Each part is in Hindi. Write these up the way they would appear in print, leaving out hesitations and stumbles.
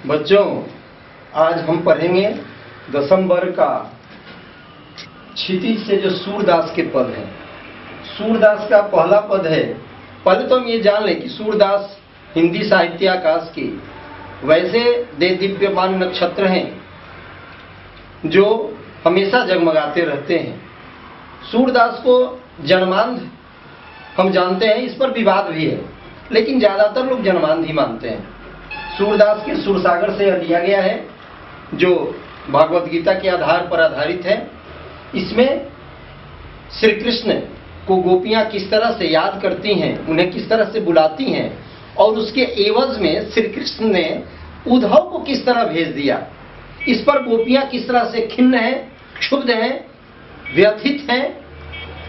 बच्चों, आज हम पढ़ेंगे 10वीं वर्ग का क्षितिज से जो सूरदास के पद हैं। सूरदास का पहला पद है। पहले तो हम ये जान लें कि सूरदास हिंदी साहित्य आकाश के वैसे दे दिव्यमान नक्षत्र हैं जो हमेशा जगमगाते रहते हैं। सूरदास को जन्मांध हम जानते हैं, इस पर विवाद भी है, लेकिन ज्यादातर लोग जन्मांध ही मानते हैं। सूरदास के सुरसागर से लिया गया है, जो भागवत गीता के आधार पर आधारित है। इसमें श्री कृष्ण को गोपियां किस तरह से याद करती हैं, उन्हें किस तरह से बुलाती हैं, और उसके एवज में श्री कृष्ण ने उद्धव को किस तरह भेज दिया, इस पर गोपियां किस तरह से खिन्न हैं, क्षुब्ध हैं, व्यथित हैं,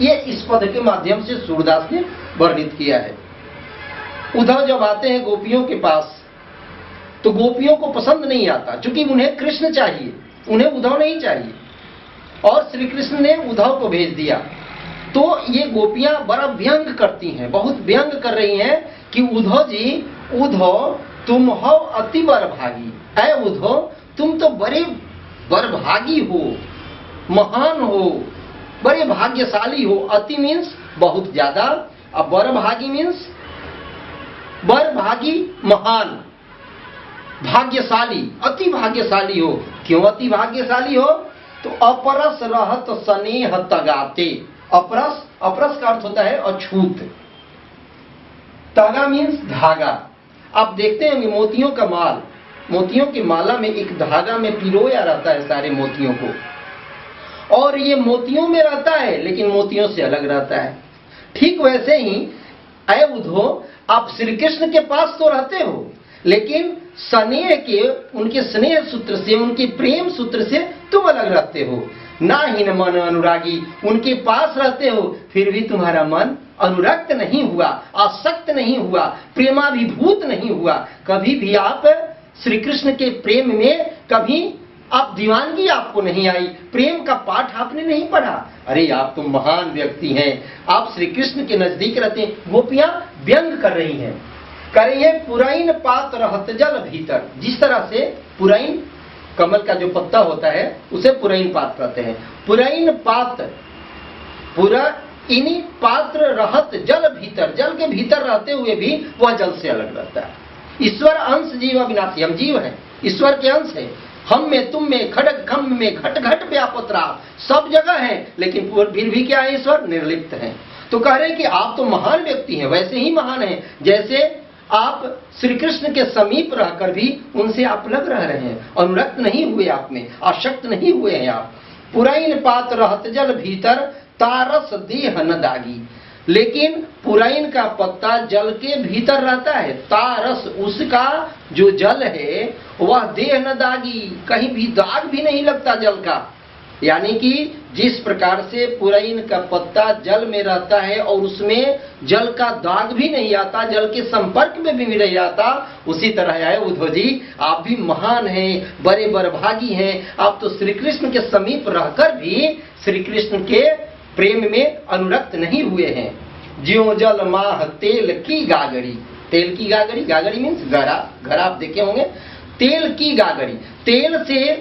ये इस पद के माध्यम से सूरदास ने वर्णित किया है। उद्धव जब आते हैं गोपियों के पास तो गोपियों को पसंद नहीं आता, क्योंकि उन्हें कृष्ण चाहिए, उन्हें उद्धव नहीं चाहिए, और श्री कृष्ण ने उद्धव को भेज दिया। तो ये गोपियां बड़ा व्यंग करती हैं, बहुत व्यंग कर रही हैं कि उद्धव जी, उद्धव तुम हो अति बरभागी, ऐ उद्धव तुम तो बड़े बरभागी हो, महान हो, बड़े भाग्यशाली हो। अति मीन्स बहुत ज्यादा, अब बरभागी मीन्स बरभागी महान, भाग्यशाली, अति भाग्यशाली हो। क्यों अति भाग्यशाली हो? तो अपरस रहत स्नेह तगाते। अपरस, अपरस का अर्थ होता है अछूत। तगा मीन्स धागा। आप देखते हैं मोतियों का माल, मोतियों की माला में एक धागा में पिरोया रहता है सारे मोतियों को, और ये मोतियों में रहता है लेकिन मोतियों से अलग रहता है। ठीक वैसे ही ऐ उद्धव, आप श्री कृष्ण के पास तो रहते हो, लेकिन स्नेह के, उनके स्नेह सूत्र से, उनके प्रेम सूत्र से तुम अलग रहते हो। ना ही न मन अनुरागी, उनके पास रहते हो फिर भी तुम्हारा मन अनुरक्त नहीं हुआ, आसक्त नहीं हुआ, प्रेमाभिभूत नहीं हुआ। कभी भी आप श्री कृष्ण के प्रेम में कभी आप दीवानगी आपको नहीं आई, प्रेम का पाठ आपने नहीं पढ़ा। अरे आप तो महान व्यक्ति हैं, आप श्री कृष्ण के नजदीक रहते हैं। गोपियां व्यंग कर रही हैं, कह रही है पुरैन पात रहत जल भीतर। जिस तरह से पुरैन, कमल का जो पत्ता होता है उसे पुरैन पात कहते हैं। पुरैन पात, पुरैनी पात्र रहत जल भीतर, जल के भीतर रहते हुए भी वह जल से अलग रहता है। ईश्वर अंश जीव अविनाशी, हम जीव हैं, ईश्वर के अंश है। हम में, तुम में, खड़ग खम्भ में घट घट व्यापत रहा, सब जगह है, लेकिन फिर भी क्या है? ईश्वर निर्लिप्त है। तो कह रहे हैं कि आप तो महान व्यक्ति हैं, वैसे ही महान हैं जैसे आप श्री कृष्ण के समीप रहकर भी उनसे आप अलग रह रहे हैं, अनुरक्त नहीं हुए, आप में आसक्त नहीं हुए हैं आप। पुरैन पात रहत जल भीतर तारस देह न दागी, लेकिन पुरैन का पत्ता जल के भीतर रहता है, तारस, उसका जो जल है वह देह न दागी, कहीं भी दाग भी नहीं लगता जल का। यानी कि जिस प्रकार से पुरैन का पत्ता जल में रहता है और उसमें जल का दाग भी नहीं आता, जल के संपर्क में भी नहीं आता, उसी तरह है उद्धव जी, आप भी महान हैं, बड़े बरभागी हैं। आप तो श्री कृष्ण के समीप रहकर भी श्री कृष्ण के प्रेम में अनुरक्त नहीं हुए हैं। ज्यों जल माह तेल की गागरी, तेल की गागरी, गागरी मीन्स घड़ा, घड़ा आप देखे होंगे। तेल की गागरी, तेल से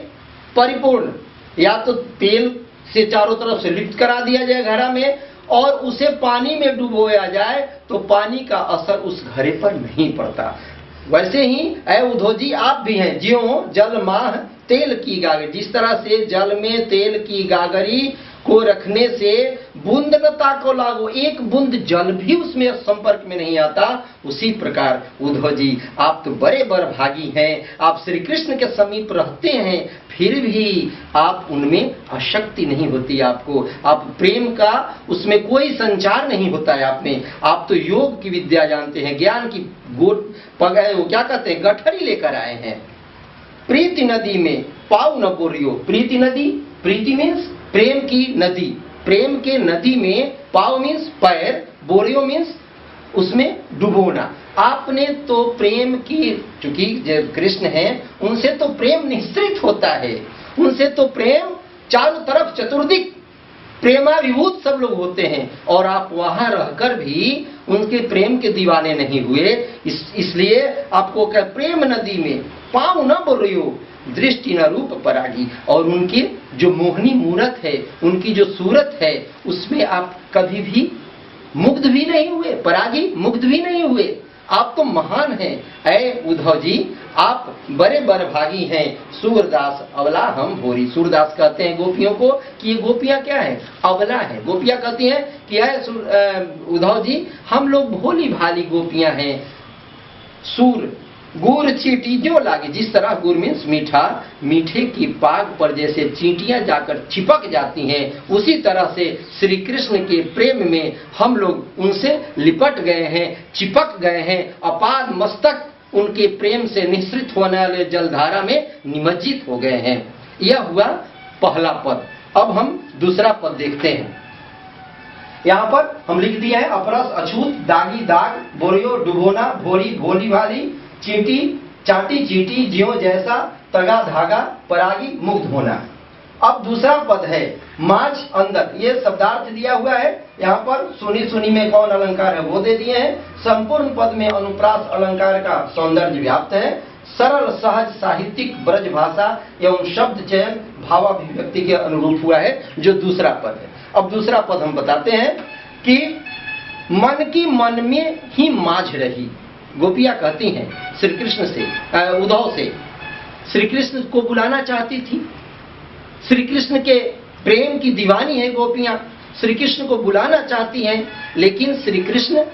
परिपूर्ण, या तो तेल से चारों तरफ से लिप्त करा दिया जाए घड़ा में और उसे पानी में डुबोया जाए तो पानी का असर उस घड़े पर नहीं पड़ता। वैसे ही ऐ उद्धव जी आप भी हैं, ज्यों जल माह तेल की गागरी, जिस तरह से जल में तेल की गागरी को रखने से बूंद न ताको लागो, एक बूंद जल भी उसमें संपर्क में नहीं आता, उसी प्रकार उद्धव जी आप तो बड़े बरभागी हैं। आप श्री कृष्ण के समीप रहते हैं फिर भी आप उनमें आसक्ति नहीं होती आपको, आप प्रेम का उसमें कोई संचार नहीं होता है आप में। आप तो योग की विद्या जानते हैं, ज्ञान की गोट पगाए, वो क्या कहते हैं, गठरी लेकर आए हैं। प्रीति नदी में पाव न बोरियो, प्रीति नदी, प्रीति मीन्स प्रेम की नदी, प्रेम के नदी में पाव मीन्स पैर, बोरियो मीन्स उसमें डुबोना। आपने तो प्रेम की, चूंकि जब कृष्ण हैं उनसे तो प्रेम निश्चित होता है, उनसे तो प्रेम चारों तरफ चतुर्दिक प्रेमाभिभूत सब लोग होते हैं, और आप वहां रहकर भी उनके प्रेम के दीवाने नहीं हुए। इसलिए आपको क्या, प्रेम नदी में पाँव न बोलियो, दृष्टि न रूप परागी। और उनकी जो मोहनी मूरत है, उनकी जो सूरत है, उसमें आप कभी भी मुग्ध भी नहीं हुए, परागी मुग्ध भी नहीं हुए। आप तो महान हैं ऐ उद्धव जी, आप बड़े बड़भागी हैं। सूरदास अबला हम भोरी। सूरदास कहते हैं गोपियों को कि ये गोपियां क्या है, अबला है। गोपियां कहती हैं कि है उद्धव जी, हम लोग भोली भाली गोपियां हैं। सूर गुड़ चींटी जो लागे, जिस तरह गुड़ मीन्स मीठा, मीठे की पाग पर जैसे चींटियां जाकर चिपक जाती हैं, उसी तरह से श्री कृष्ण के प्रेम में हम लोग उनसे लिपट गए हैं, चिपक गए हैं। अपाद मस्तक उनके प्रेम से निःसृत होने वाले जलधारा में निमज्जित हो गए हैं। यह हुआ पहला पद। अब हम दूसरा पद देखते हैं। यहाँ पर हम लिख दिए हैं, अपरस अछूत, दागी दाग, बोरियो डुबोना, भोरी भोली भाली, चींटी चाटी चींटी, ज्यों जैसा, तगा धागा, परागी मुग्ध होना। अब दूसरा पद है माझ अंदर। ये शब्दार्थ दिया हुआ है यहाँ पर। सुनी सुनी में कौन अलंकार है वो दे दिए हैं। संपूर्ण पद में अनुप्रास अलंकार का सौंदर्य व्याप्त है। सरल सहज साहित्यिक ब्रज भाषा एवं शब्द चयन भावाभिव्यक्ति के अनुरूप हुआ है, जो दूसरा पद है। अब दूसरा पद हम बताते हैं कि मन की मन में ही माझ रही। गोपियां कहती हैं श्री कृष्ण से, उद्धव से, श्री कृष्ण को बुलाना चाहती थी। श्री कृष्ण के प्रेम की दीवानी है गोपियां, श्री कृष्ण को बुलाना चाहती हैं, लेकिन श्री कृष्ण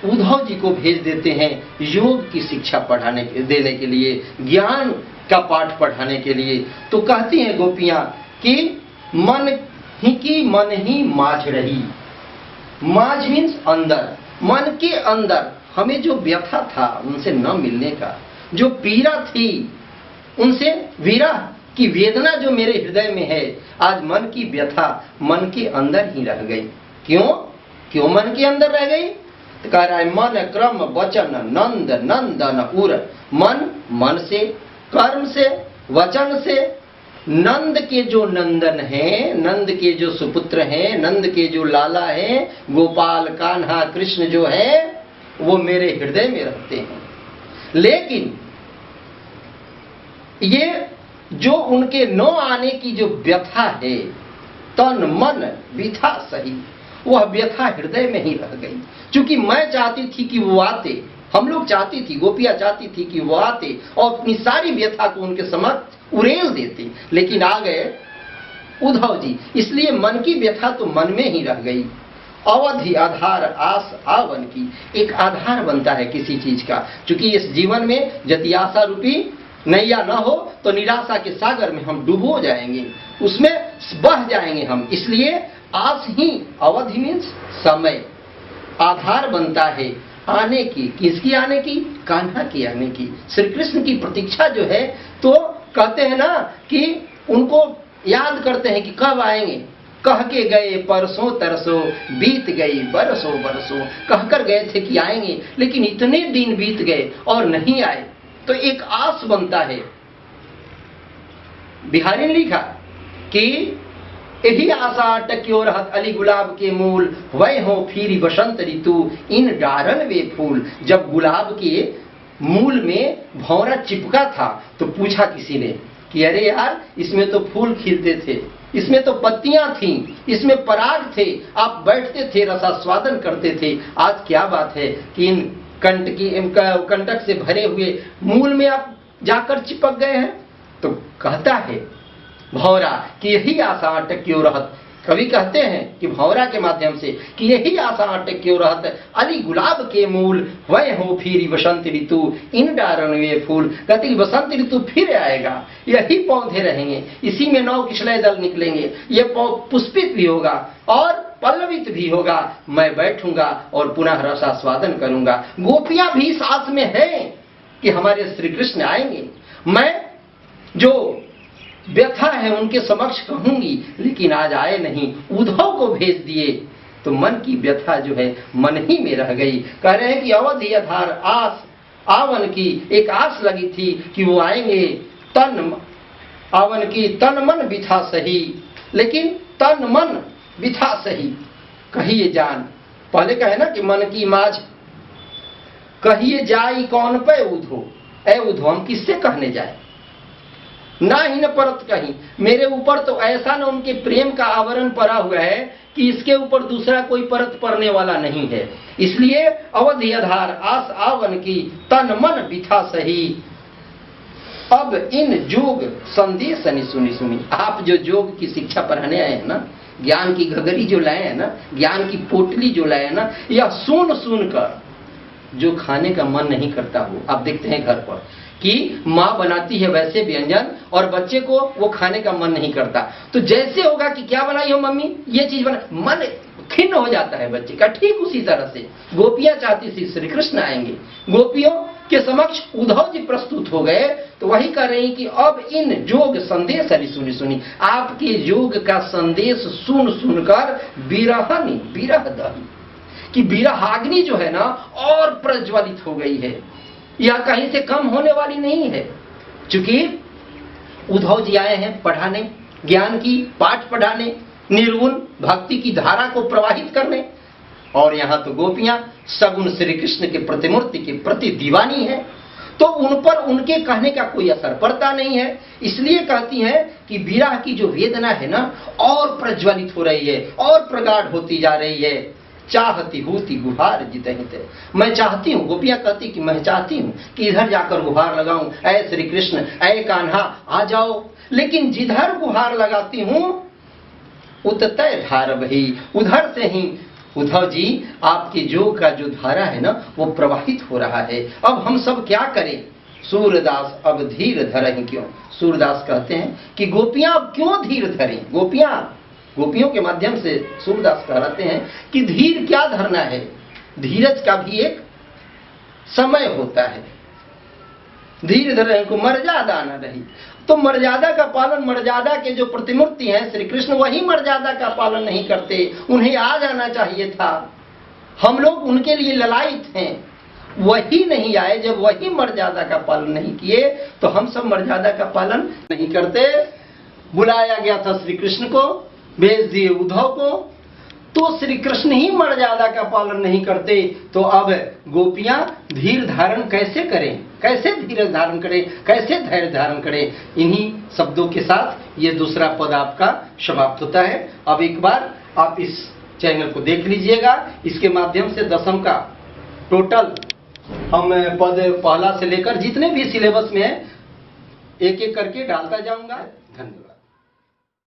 उद्धव जी को भेज देते हैं योग की शिक्षा पढ़ाने देने के लिए, ज्ञान का पाठ पढ़ाने के लिए। तो कहती हैं गोपियां कि मन ही की मन ही माझ रही। माझ मीन्स अंदर, मन के अंदर हमें जो व्यथा था उनसे न मिलने का, जो पीड़ा थी, उनसे विरह की वेदना जो मेरे हृदय में है, आज मन की व्यथा मन के अंदर ही रह गई। क्यों मन के अंदर रह गई? तो कह रहा है मन क्रम वचन नंद नंदन उर। मन से, कर्म से, वचन से, नंद के जो नंदन हैं, नंद के जो सुपुत्र हैं, नंद के जो लाला हैं, गोपाल कान्हा कृष्ण जो है, वो मेरे हृदय में रहते हैं। लेकिन ये जो उनके न आने की जो व्यथा है, तन मन व्यथा सही, वह व्यथा हृदय में ही रह गई। क्योंकि मैं चाहती थी कि वो आते, हम लोग चाहती थी, गोपियां चाहती थी कि वो आते और अपनी सारी व्यथा को उनके समक्ष उड़ेल देते, लेकिन आ गए उद्धव जी। इसलिए मन की व्यथा तो मन में ही रह गई। अवधि आधार आस आवन की, एक आधार बनता है किसी चीज का। क्योंकि इस जीवन में यदि आशा रूपी नैया न हो तो निराशा के सागर में हम डूबो जाएंगे, उसमें बह जाएंगे हम। इसलिए आस ही, अवधि मीन्स समय, आधार बनता है आने की। किसकी आने की? कान्हा की आने की। श्री कृष्ण की प्रतीक्षा जो है, तो कहते हैं ना कि उनको याद करते हैं कि कब आएंगे। कह के गए परसों तरसों, बीत गई बरसों बरसों। कहकर गए थे कि आएंगे, लेकिन इतने दिन बीत गए और नहीं आए। तो एक आस बनता है। बिहारी ने लिखा कि यही आशा टक्यो रहत अली गुलाब के मूल, वह हो फिर बसंत ऋतु इन डारन वे फूल। जब गुलाब के मूल में भौरा चिपका था तो पूछा किसी ने कि अरे यार, इसमें तो फूल खिलते थे, इसमें तो पत्तियां थीं, इसमें पराग थे, आप बैठते थे, रसास्वादन करते थे। आज क्या बात है कि इन कंटक से भरे हुए मूल में आप जाकर चिपक गए हैं। तो कहता है भौरा कि यही आशा अटक क्यों रहत। कवि कहते हैं कि भौरा के माध्यम से कि यही आशा अटक क्यों रहत अली गुलाब के मूल, वह हो फिर बसंत ऋतु इन डारन वे फूल। कहते कि बसंत ऋतु फिर आएगा, यही पौधे रहेंगे, इसी में नौ किशलय दल निकलेंगे, ये पुष्पित भी होगा और पल्लवित भी होगा। मैं बैठूंगा और पुनः रसास्वादन करूंगा। गोपियां भी इस आस में हैं कि हमारे श्री कृष्ण आएंगे। मैं जो व्यथा है उनके समक्ष कहूंगी, लेकिन आज आए नहीं, उद्धव को भेज दिए। तो मन की व्यथा जो है मन ही में रह गई। कह रहे हैं कि अवधि आधार आस आवन की, एक आस लगी थी कि वो आएंगे। तन आवन की तन मन बिथा सही, लेकिन तन मन बिथा सही कहिए जान, पहले कहे ना कि मन की माज कहिए जाई कौन पे उधो, ए उधो हम किससे कहने जाए, ना ही न परत कहीं, मेरे ऊपर तो ऐसा न उनके प्रेम का आवरण पड़ा हुआ है कि इसके ऊपर दूसरा कोई परत पड़ने वाला नहीं है। इसलिए अवधि आधार आस आवन की तन मन बिथा सही। अब इन जोग संदेश सुनी सुनी, आप जो जोग की शिक्षा पढ़ाने आए हैं ना, ज्ञान की घगरी जो लाए हैं ना, ज्ञान की पोटली जो लाए हैं ना, यह सुन सुन कर जो खाने का मन नहीं करता हो, आप देखते हैं घर पर कि माँ बनाती है वैसे व्यंजन और बच्चे को वो खाने का मन नहीं करता, तो जैसे होगा कि क्या बनाई हो मम्मी, ये चीज बना, मन खिन्न हो जाता है बच्चे का। ठीक उसी तरह से गोपियां चाहती थी श्री कृष्ण आएंगे, गोपियों के समक्ष उद्धव जी प्रस्तुत हो गए, तो वही कह रही कि अब इन जोग संदेश सुनी सुनी, आपके योग का संदेश सुन सुनकर विरहनी विरह दही, कि विरहाग्नि जो है ना और प्रज्वलित हो गई है, यह कहीं से कम होने वाली नहीं है। चूंकि उद्धव जी आए हैं पढ़ाने, ज्ञान की पाठ पढ़ाने, निर्गुण भक्ति की धारा को प्रवाहित करने, और यहां तो गोपियां सगुण श्री कृष्ण के प्रतिमूर्ति के प्रति दीवानी है, तो उन पर उनके कहने का कोई असर पड़ता नहीं है। इसलिए कहती हैं कि विरह की जो वेदना है ना और प्रज्वलित हो रही है और प्रगाढ़ होती जा रही है। चाहती होती गुहार जितहित, मैं चाहती हूँ, गोपियां कहती कि मैं चाहती हूँ कि इधर जाकर गुहार लगाऊं, ऐ श्री कृष्ण ऐ कान्हा आ जाओ, लेकिन जिधर गुहार लगाती हूँ उततय धार बही, उधर से ही उद्धव जी आपके जोग का जो धारा है ना वो प्रवाहित हो रहा है। अब हम सब क्या करें, सूरदास अब धीर धरें क्यों। सूरदास कहते हैं कि गोपियां अब क्यों धीर धरें, गोपियों के माध्यम से सूरदास कहते हैं कि धीर क्या धरना है, धीरज का भी एक समय होता है। धीर धरें को मर्यादा न रही, तो मर्यादा का पालन, मर्यादा के जो प्रतिमूर्ति हैं श्री कृष्ण वही मर्यादा का पालन नहीं करते, उन्हें आ जाना चाहिए था, हम लोग उनके लिए ललायित हैं, वही नहीं आए। जब वही मर्यादा का पालन नहीं किए तो हम सब मर्यादा का पालन नहीं करते। बुलाया गया था श्री कृष्ण को, भेज दिए उद्धव को, तो श्री कृष्ण ही मर्यादा का पालन नहीं करते, तो अब गोपियां धीर धारण कैसे करें, कैसे धीरज धारण करें, कैसे धैर्य धारण करें। इन्हीं शब्दों के साथ ये दूसरा पद आपका समाप्त होता है। अब एक बार आप इस चैनल को देख लीजिएगा, इसके माध्यम से दसम का टोटल हम पद पहला से लेकर जितने भी सिलेबस में है एक एक करके डालता जाऊंगा। धन्यवाद।